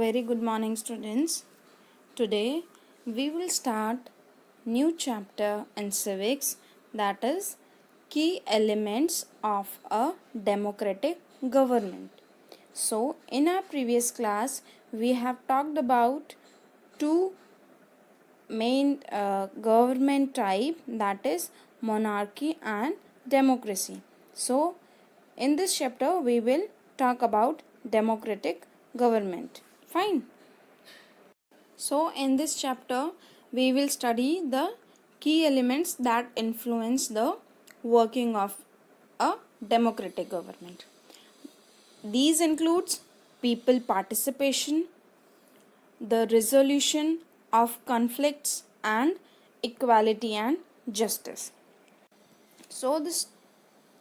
very good morning, students. Today we will start new chapter in civics, that is key elements of a democratic government. So in our previous class we have talked about two main government type, that is monarchy and democracy. So in this chapter we will talk about democratic government. Fine. So in this chapter we will study the key elements that influence the working of a democratic government. These includes people participation, the resolution of conflicts, and equality and justice. So this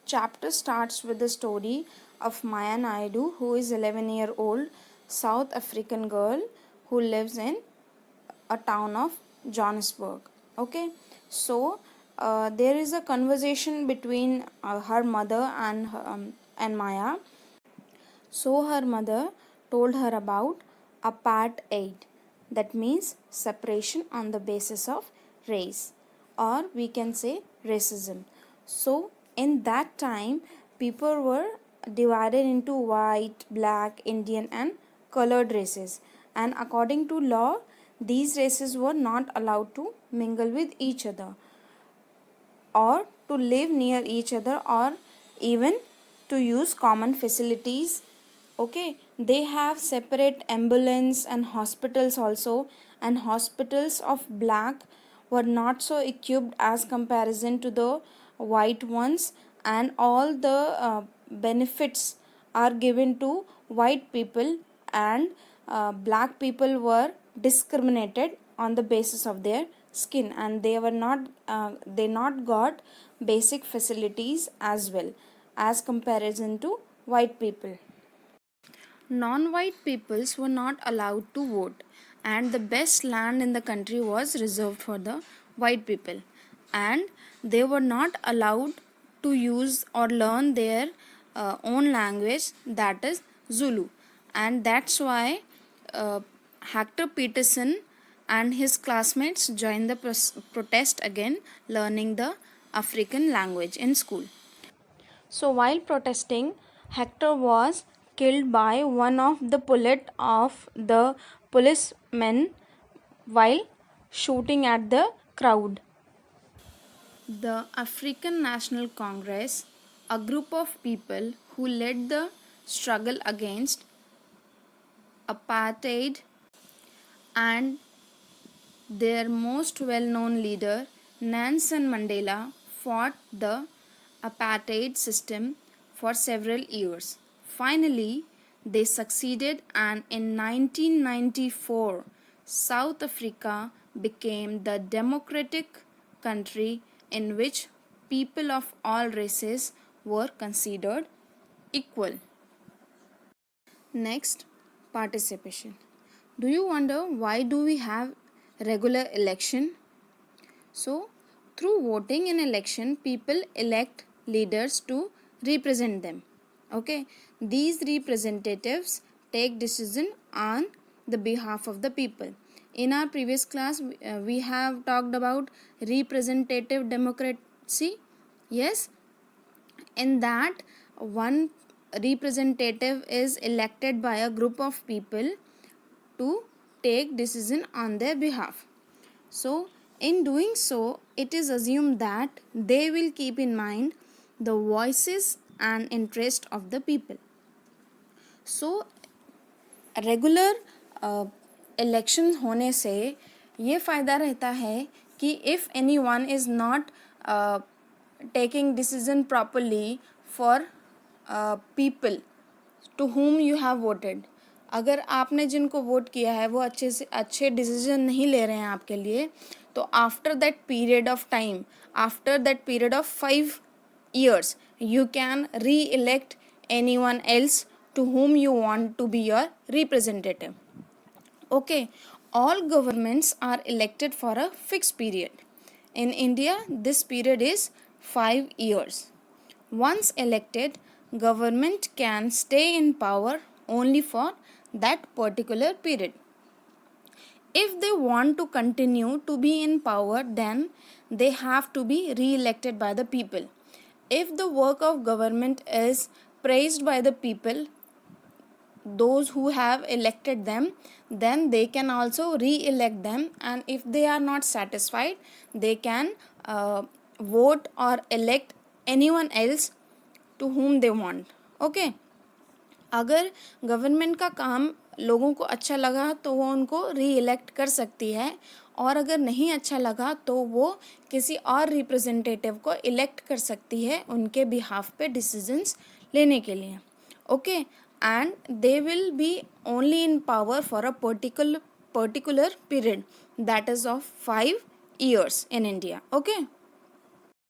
chapter starts with the story of Maya Naidu, who is 11-year-old South African girl who lives in a town of Johannesburg. Okay, so there is a conversation between her mother and Maya. So her mother told her about apartheid, that means separation on the basis of race, or we can say racism. So in that time people were divided into white, black, Indian and colored races, and according to law these races were not allowed to mingle with each other or to live near each other or even to use common facilities. Okay, they have separate ambulance and hospitals also, and hospitals of black were not so equipped as comparison to the white ones, and all the benefits are given to white people, and black people were discriminated on the basis of their skin, and they not got basic facilities as well as comparison to white people. Non-white peoples were not allowed to vote, and the best land in the country was reserved for the white people, and they were not allowed to use or learn their own language, that is Zulu, and that's why Hector Peterson and his classmates joined the protest again, learning the African language in school. So while protesting, Hector was killed by one of the bullet of the policemen while shooting at the crowd. The African National Congress, a group of people who led the struggle against apartheid, and their most well-known leader, Nelson Mandela, fought the apartheid system for several years. Finally, they succeeded, and in 1994, South Africa became the democratic country in which people of all races were considered equal. Next, participation. Do you wonder why do we have regular election? So, through voting in election, people elect leaders to represent them. Okay, these representatives take decision on the behalf of the people. In our previous class, we have talked about representative democracy. Yes, in that one representative is elected by a group of people to take decision on their behalf. So in doing so, it is assumed that they will keep in mind the voices and interest of the people. So regular election होने से ये फ़ायदा रहता है कि if any one is not taking decision properly for people to whom you have voted, अगर आपने जिनको वोट किया है वो अच्छे डिसीजन नहीं ले रहे हैं आपके लिए, तो after that period of time, after that period of 5 years, you can re-elect anyone else to whom you want to be your representative. Okay, all governments are elected for a fixed period. In India, this period is 5 years. Once elected, government can stay in power only for that particular period. If they want to continue to be in power, then they have to be re-elected by the people. If the work of government is praised by the people, those who have elected them, then they can also re-elect them, and if they are not satisfied, they can vote or elect anyone else to whom they want. Okay. अगर government का काम लोगों को अच्छा लगा तो वो उनको री इलेक्ट कर सकती है, और अगर नहीं अच्छा लगा तो वो किसी और रिप्रेजेंटेटिव को इलेक्ट कर सकती है उनके बिहाफ पे डिसीजंस लेने के लिए. Okay, and they will be only in power for a particular period, that is of 5 years in India. Okay.